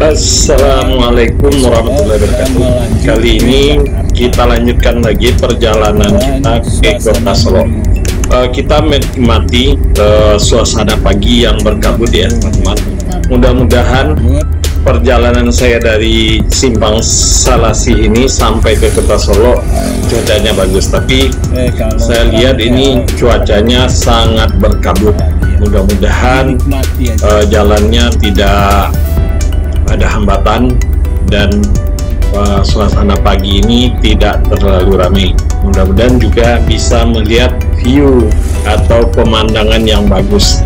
Assalamualaikum warahmatullahi wabarakatuh. Kali ini kita lanjutkan lagi perjalanan kita ke Kota Solo. Kita menikmati suasana pagi yang berkabut ya teman-teman. Mudah-mudahan perjalanan saya dari Simpang Salasi ini sampai ke Kota Solo cuacanya bagus, tapi saya lihat ini cuacanya sangat berkabut. Mudah-mudahan jalannya tidak ada hambatan dan suasana pagi ini tidak terlalu ramai. Mudah-mudahan juga bisa melihat view atau pemandangan yang bagus.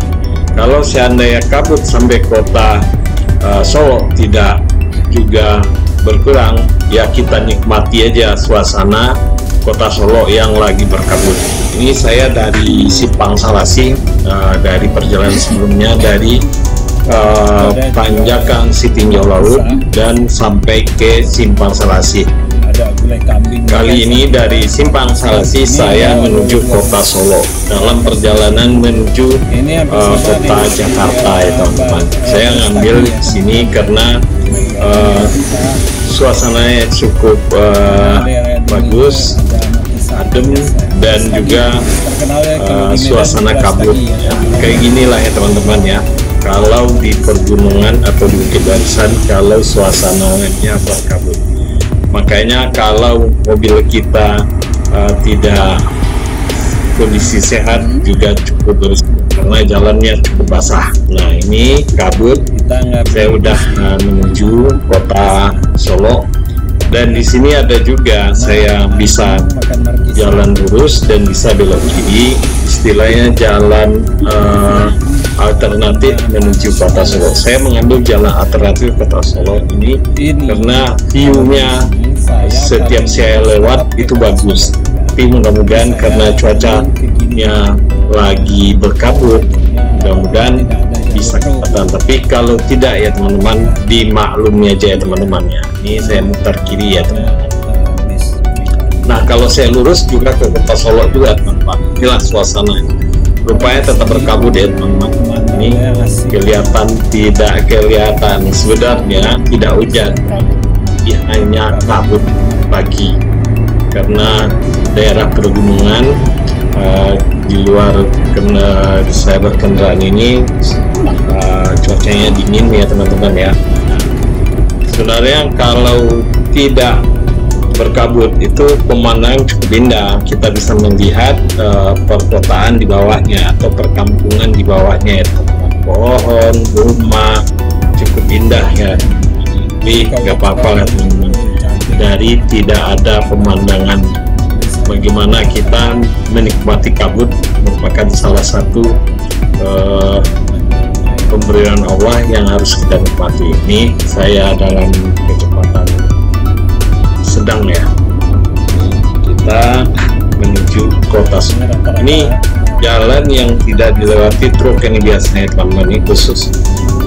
Kalau seandainya kabut sampai kota Solo tidak juga berkurang, ya kita nikmati aja suasana kota Solo yang lagi berkabut. Ini saya dari Simpang Salasi, dari perjalanan sebelumnya dari Tanjakan Sitinjau Laut dan sampai ke Simpang Salasi. Kali ini dari Simpang Salasi saya menuju Kota Solo dalam perjalanan menuju kota Jakarta ya teman-teman. Saya ngambil di sini karena suasananya cukup bagus, adem, dan juga suasana kabut ya. Kayak ginilah ya teman-teman ya. Kalau di pergunungan atau di bukit barisan, kalau suasananya berkabut, makanya kalau mobil kita tidak kondisi sehat juga cukup bersih karena jalannya cukup basah. Nah ini kabut, saya udah menuju kota Solo, dan di sini ada juga saya bisa jalan lurus dan bisa belok kiri, istilahnya jalan alternatif menuju kota Solo. Saya mengambil jalan alternatif kota Solo ini karena view-nya setiap saya lewat itu bagus. Tapi mudah-mudahan karena cuacanya lagi berkabut, mudah-mudahan bisa kelihatan. Tapi kalau tidak ya teman-teman, dimaklumi aja ya teman-teman ya. Ini saya muter kiri ya teman-teman. Nah kalau saya lurus juga ke kota Solo juga teman-teman. Inilah suasananya. Rupanya tetap berkabut ya teman-teman. Ini kelihatan tidak kelihatan, sebenarnya tidak hujan, ya, hanya kabut pagi karena daerah pergunungan. Di luar karena saya berkendaraan ini cuacanya dingin ya teman-teman ya. Sebenarnya kalau tidak berkabut itu pemandangan cukup indah, kita bisa melihat perkotaan di bawahnya atau perkampungan di bawahnya ya teman-teman. Pohon, rumah cukup indah ya. Tapi nggak apa-apa ya teman-teman, dari tidak ada pemandangan. Bagaimana kita menikmati kabut merupakan salah satu pemberian Allah yang harus kita nikmati. Ini saya dalam kecepatan sedang ya, kita menuju kota Solo. Ini jalan yang tidak dilewati truk ini biasanya teman-teman, ini khusus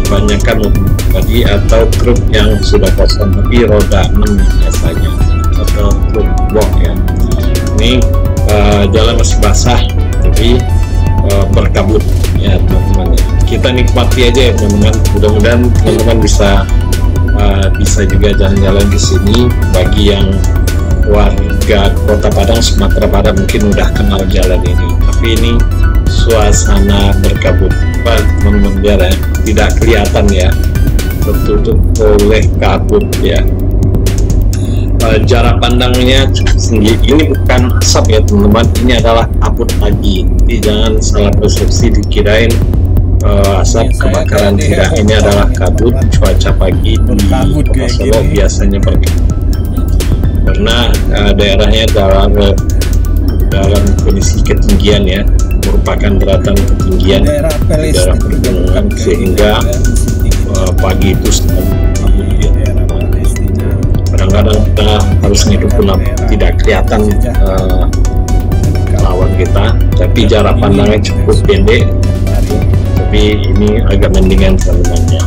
kebanyakan tadi atau truk yang sudah kosong tapi roda 6 biasanya, atau truk box ya. Ini jalan masih basah tapi berkabut ya teman-teman. Kita nikmati aja ya teman-teman. Mudah-mudahan teman-teman bisa juga jalan-jalan di sini. Bagi yang warga Kota Padang, Sumatera Barat mungkin udah kenal jalan ini, tapi ini suasana berkabut teman-teman, biar ya, tidak kelihatan ya, tertutup oleh kabut ya. Jarak pandangnya cukup tinggi. Ini bukan asap ya teman-teman, ini adalah kabut pagi. Jadi jangan salah persepsi dikirain asap kebakaran, tidak. Ini adalah kabut cuaca pagi di Kota Solo biasanya berkabut karena daerahnya dalam kondisi ketinggian ya, merupakan daratan ketinggian daerah pergunungan, sehingga pagi itu kabut ya. Kadang-kadang kita harus ngidup pun tidak kelihatan lawan kita, tapi jarak pandangnya cukup pendek. Tapi ini agak mendingan teman-teman.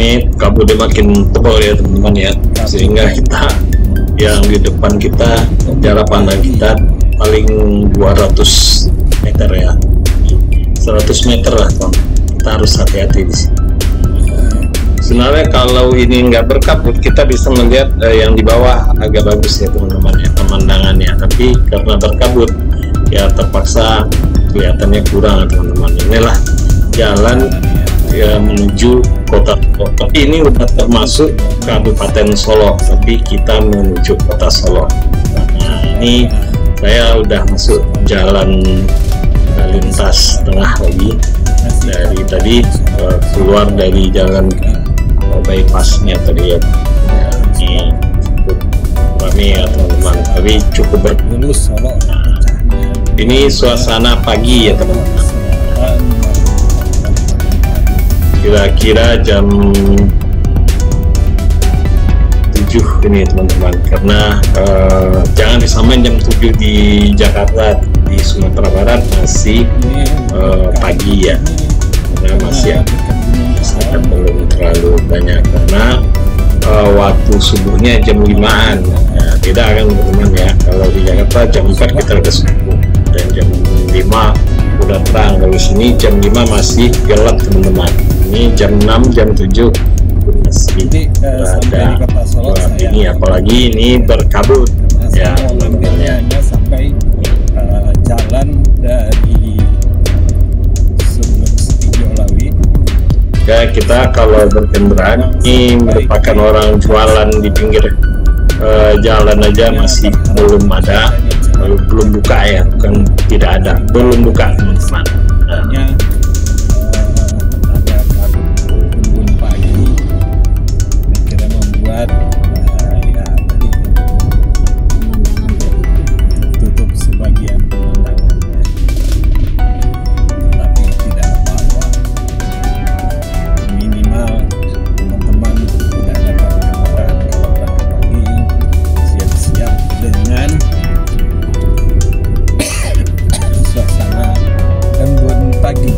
Ini kabutnya makin tebal ya teman-teman ya, sehingga kita yang di depan kita, jarak pandang kita paling 200 meter ya, 100 meter lah teman. Kita harus hati-hati di sini. Sebenarnya kalau ini nggak berkabut, kita bisa melihat yang di bawah agak bagus ya teman-teman ya, pemandangannya. Tapi karena berkabut ya terpaksa kelihatannya kurang teman-teman. Inilah jalan ya menuju kota Solo. Tapi ini udah termasuk Kabupaten Solo, tapi kita menuju kota Solo. Nah ini saya udah masuk jalan lintas tengah lagi dari tadi, keluar dari jalan bypassnya tadi ya. Ini cukup ramai ya teman-teman, tapi cukup berlulus. Ini suasana pagi ya teman-teman, kira-kira jam 7 ini teman-teman, karena jangan disamain jam 7 di Jakarta. Di Sumatera Barat masih pagi ya, karena masih masyarakat belum terlalu banyak, karena waktu subuhnya jam 5-an ya, tidak akan teman-teman ya. Kalau di Jakarta jam 4 kita udah subuh dan jam 5 udah terang. Kalau sini jam 5 masih gelap teman-teman. Ini jam 6, jam 7 masih ada gelap ini, apalagi ini berkabut ya teman-teman ya. Sampai jalan dari Setiolawi ya. Kita kalau berkendaraan ini merupakan orang jualan di pinggir jalan aja masih belum ada, belum buka ya, bukan tidak ada, belum buka teman-teman. ada kabut pagi kira membuat ya tadi tutup sebagian pemandangannya, tapi tidak apa-apa, minimal teman-teman tidak dapat gambaran kalau berangkat pagi, siap-siap dengan suasana embun pagi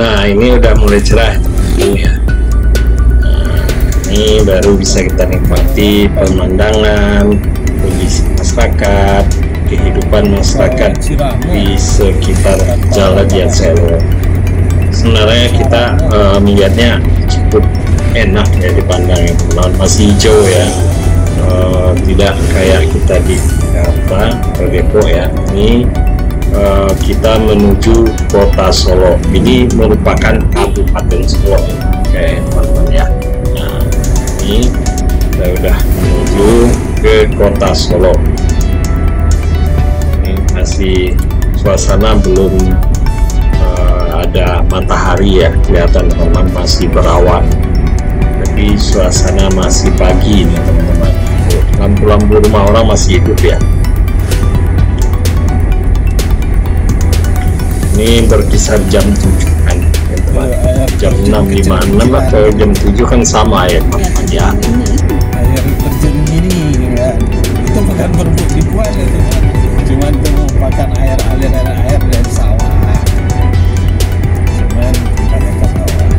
Nah, ini udah mulai cerah ya. Nah, ini baru bisa kita nikmati pemandangan, kondisi masyarakat, kehidupan masyarakat di sekitar Jalan Dian Selo. Sebenarnya kita melihatnya cukup enak ya dipandang ya, teman-teman. Masih hijau ya, tidak kayak kita di Depok ya. Ini kita menuju kota Solo. Ini merupakan Kabupaten Solo, oke teman-teman ya. Nah, ini kita udah menuju ke kota Solo. Ini masih suasana belum ada matahari ya, kelihatan teman-teman, masih berawan. Tapi suasana masih pagi nih teman-teman. Lampu-lampu rumah orang masih hidup ya. Ini berkisar jam 7 kan, jam 6.56 atau jam 7 kan sama ya teman-teman ya. Air terjun gini ya, itu bukan berebut dibuat ya teman, cuman itu merupakan aliran air dari sawah, cuman kita ke bawah.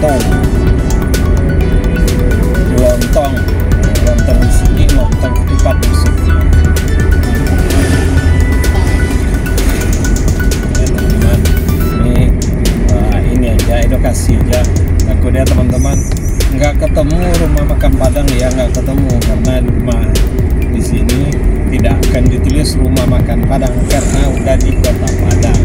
lontong di sini, lontong ketupat di sini. Ya teman-teman, ini aja edukasi aja. Takutnya teman-teman nggak ketemu rumah makan Padang, ya nggak ketemu, karena rumah di sini tidak akan ditulis rumah makan Padang karena udah di kota Padang.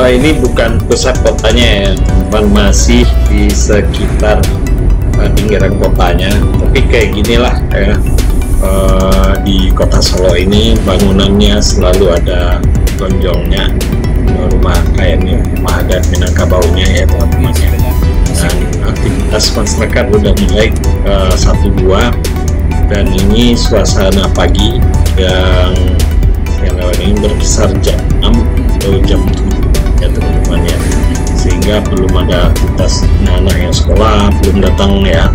Ini bukan pusat kotanya ya teman, masih di sekitar pinggiran kotanya, tapi kayak ginilah ya. Di kota Solo ini bangunannya selalu ada gonjongnya, rumah kayak ini, rumah adat Minangkabaunya ya teman-teman ya. Dan aktivitas masyarakat udah mulai 1-2, dan ini suasana pagi yang saya lewat ini berkisar jam 6 atau jam 7 ya teman-teman ya, sehingga belum ada aktivitas anak-anak yang sekolah belum datang ya,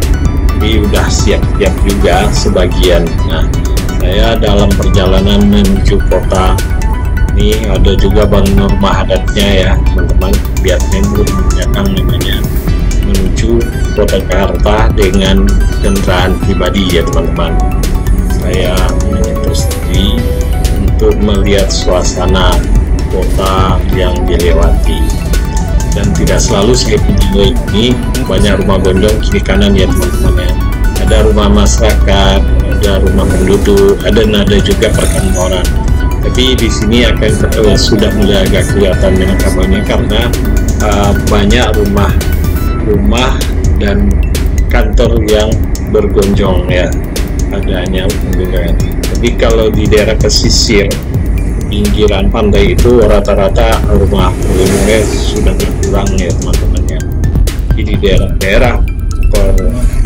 tapi udah siap-siap juga sebagian. Nah, saya dalam perjalanan menuju kota ini ada juga bangunan rumah adatnya ya teman-teman, biar membur namanya, menuju kota Jakarta dengan kendaraan pribadi ya teman-teman. Saya menyentuh sendiri untuk melihat suasana kota yang dilewati, dan tidak selalu saya kunjungi ini banyak rumah gondong kiri kanan ya teman-teman ya. Ada rumah masyarakat, ada rumah penduduk, ada juga perkantoran. Tapi di sini akan sudah mulai agak kelihatan Minangkabaunya karena banyak rumah dan kantor yang bergonjong ya adanya penggunaan. Tapi kalau di daerah pesisir pinggiran pantai itu rata-rata rumah penduduknya sudah berkurang ya teman-teman ya. Jadi di daerah-daerah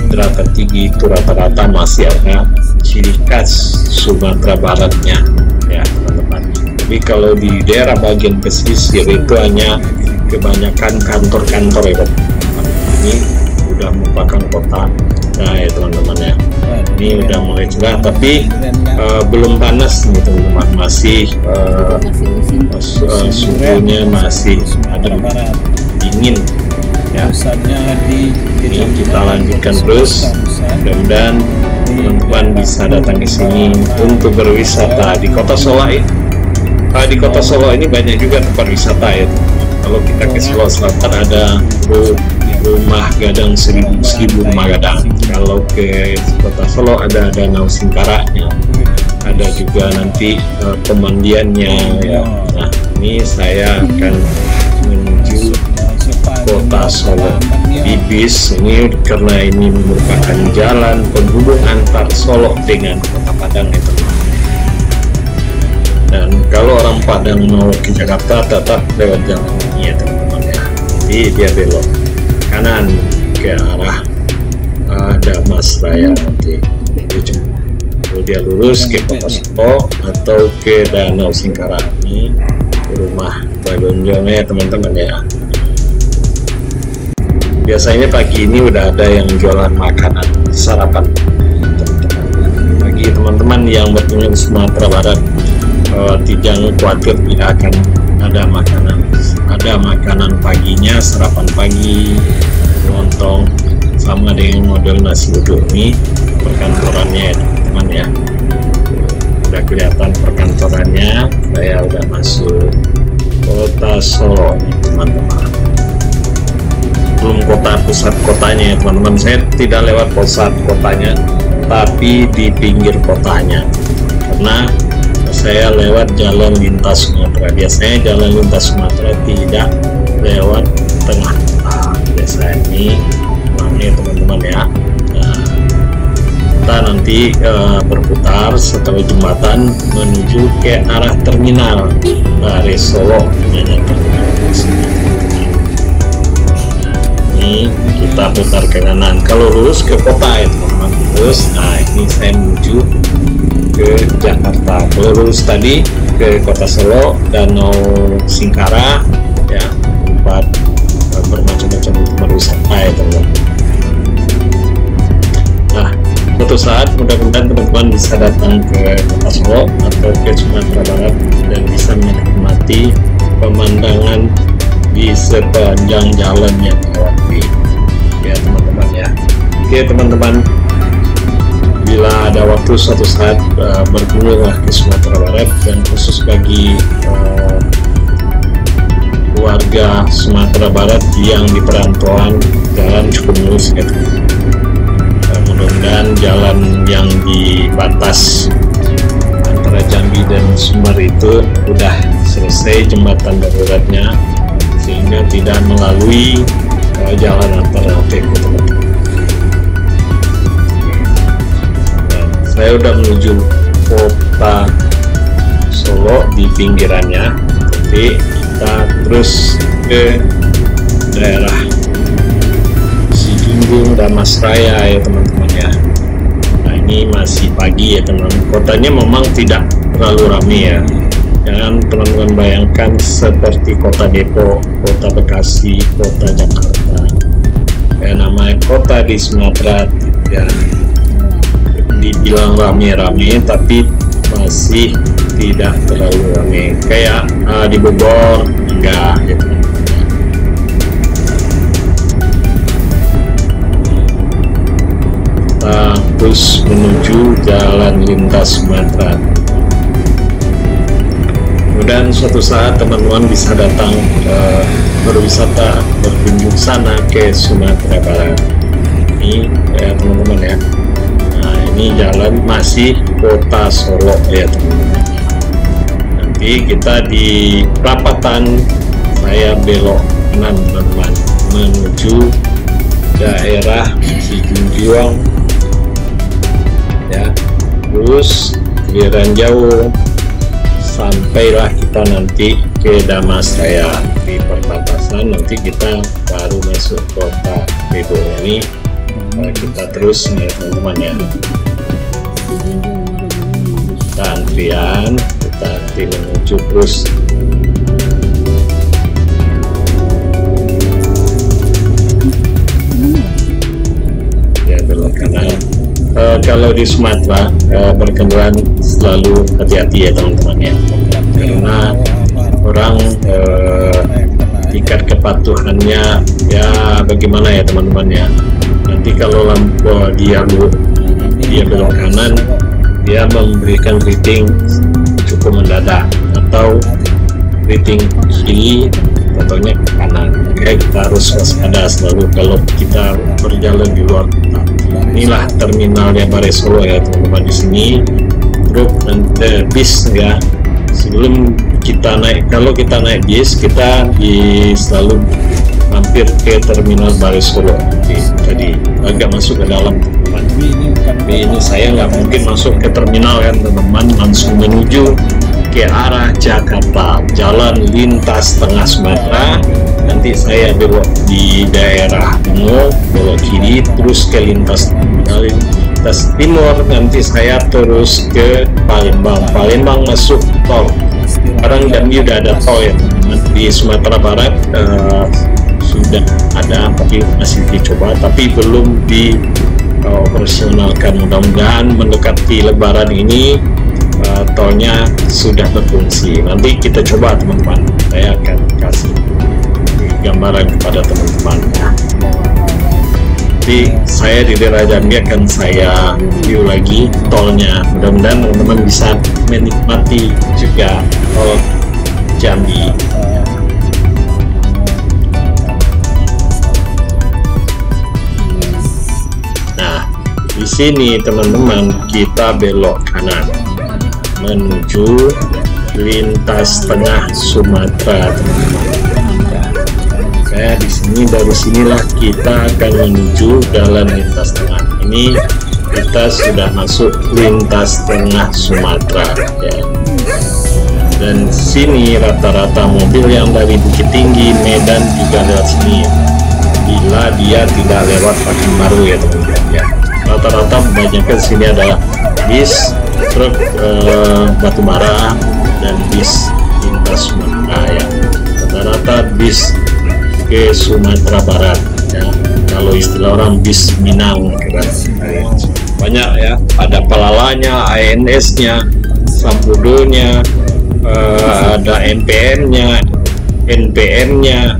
daratan tinggi itu rata-rata masih ada ciri khas Sumatera Baratnya ya teman-teman. Tapi kalau di daerah bagian pesisir itu hanya kebanyakan kantor-kantor ya teman-teman. Ini udah merupakan kota nah ya teman-teman ya. Ini udah mulai cerah tapi belum panas nih teman-teman, masih suhunya masih ada dingin ya. Ini kita lanjutkan terus. Mudah-mudahan teman-teman bisa datang ke sini untuk berwisata di Kota Solo ini. Di Kota Solo ini banyak juga tempat wisata ya. Kalau kita ke Solo Selatan ada rumah gadang 1000 rumah gadang. Kalau ke Kota Solo ada Danau Singkaranya, ada juga nanti pemandiannya ya. Nah, ini saya akan menuju Kota Solo di bis ini karena ini merupakan jalan penghubung antar Solo dengan Kota Padang itu. Dan kalau orang Padang mau ke Jakarta tetap lewat jalan ini ya teman-teman ya. Jadi dia belok kanan ke arah Damas Raya nanti. Kalau dia lurus ke Kota Solo atau ke Danau Singkara ini rumah Badonjongnya ya teman-teman ya. Biasanya pagi ini udah ada yang jualan makanan sarapan bagi teman-teman yang berkunjung ke Sumatera Barat. Jangan khawatir, tidak akan ada makanan paginya, sarapan pagi, lontong sama dengan model nasi uduk ini perkantorannya ya teman-teman ya. Udah kelihatan perkantorannya. Saya udah masuk Kota Solo teman-teman. Belum pusat kotanya ya teman-teman. Saya tidak lewat pusat kotanya, tapi di pinggir kotanya karena saya lewat jalan lintas Sumatera. Biasanya jalan lintas Sumatera tidak lewat tengah kota. Biasanya ini namanya teman-teman ya. Nah, kita nanti berputar setelah jembatan menuju ke arah terminal dari Solo. Ini kita putar ke kanan. Kalau lurus ke kota ya teman-teman. Terus, nah ini saya menuju ke Jakarta. Kalau lurus tadi ke Kota Solo, Danau Singkara ya, tempat bermacam-macam tempat wisata ya teman-teman. Nah, suatu saat mudah-mudahan teman-teman bisa datang ke Kota Solo atau ke Sumatera Barat dan bisa menikmati pemandangan di sepanjang jalan yang melewati ya teman-teman ya. Oke teman-teman, bila ada waktu suatu saat berkunjunglah ke Sumatera Barat, dan khusus bagi warga Sumatera Barat yang di perantauan, jalan cukup mulus gitu. Mudah-mudahan jalan yang di batas antara Jambi dan Sumber itu udah selesai jembatan daruratnya, sehingga tidak melalui jalan alternatif teman-teman. Saya udah menuju Kota Solo di pinggirannya. Nanti kita terus ke daerah Sijunjung, Damas Raya ya teman-teman ya. Nah ini masih pagi ya teman-teman. Kotanya memang tidak terlalu ramai ya. Jangan teman-teman bayangkan seperti Kota Depok, Kota Bekasi, Kota Jakarta. Ya namanya kota di Sumatera ya, dibilang rame-rame tapi masih tidak terlalu rame kayak di Bogor enggak gitu. Kita terus menuju jalan lintas Sumatera. Dan suatu saat teman-teman bisa datang berwisata, berkunjung sana ke Sumatera Barat. Ini ya teman-teman ya. Ini jalan masih Kota Solo ya teman-teman. Nanti kita di perapatan saya belok kanan teman-teman menuju daerah Sijunjung ya, terus keliran jauh sampailah kita nanti ke Damas Raya. Di perbatasan nanti kita baru masuk Kota Depok ini. Kita terus ya teman-teman ya. Kita antrian, kita nanti menuju terus ya belok kanan. Kalau di Sumatera berkendaraan selalu hati-hati ya teman-teman ya, karena orang tingkat kepatuhannya ya bagaimana ya teman-teman ya. Nanti kalau lampu dia belok kanan, dia memberikan rating cukup mendadak, atau rating kiri contohnya ke kanan. Oke, kita harus waspada selalu kalau kita berjalan di luar kota. Inilah terminalnya Balai Solo ya teman-teman. Di sini truk bis ya. Sebelum kita naik, kalau kita naik bis, kita selalu mampir ke terminal Balai Solo. Jadi agak masuk ke dalam teman-teman. Ini saya nggak mungkin masuk ke terminal kan teman-teman, langsung menuju ke arah Jakarta, jalan lintas tengah Sumatera. Nanti saya belok di daerah Bungo, belok kiri, terus ke lintas timur, nanti saya terus ke Palembang masuk tol. Sekarang Jambi udah ada tol ya teman-teman. Di Sumatera Barat sudah ada, tapi masih dicoba, tapi belum dioperasionalkan. Mudah-mudahan mendekati Lebaran ini tolnya sudah berfungsi. Nanti kita coba teman-teman, saya akan kasih gambaran kepada teman-teman ya. Jadi saya di daerah Jambi akan saya review lagi tolnya. Mudah-mudahan teman-teman bisa menikmati juga tol Jambi. Nah, di sini teman-teman kita belok kanan menuju lintas tengah Sumatera teman-teman. Di sini, dari sinilah kita akan menuju jalan lintas tengah. Ini kita sudah masuk lintas tengah Sumatera ya. Dan sini rata-rata mobil yang dari Bukit Tinggi, Medan juga lewat sini. Bila dia tidak lewat Pekanbaru ya teman-teman ya. Rata-rata kebanyakan sini ada bis, truk batubara, dan bis lintas Sumatera ya. Rata-rata bis ke Sumatera Barat ya. Kalau istilah orang bis Minang kan. Banyak ya, ada Pelalanya, ANS-nya, Sampudonya, ada NPM-nya, NPM-nya,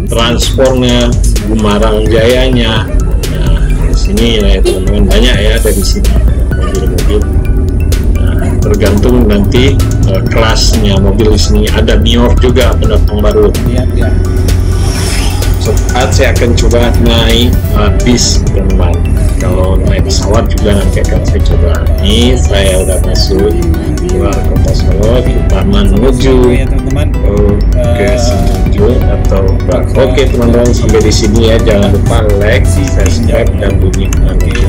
transportnya, Gumarang Jayanya. Nah, di sini ya teman-teman, banyak ya dari sini mobil-mobil. Nah, tergantung nanti kelasnya mobil. Di sini ada Nior juga pendatang baru. Ya. Saat saya akan coba naik bis teman-teman. Kalau naik pesawat juga nanti akan saya coba. Ini saya udah masuk luar kota Solo di Taman menuju ke Setuju atau oke teman-teman, sampai di sini ya. Jangan lupa like, subscribe, dan bunyikan lonceng.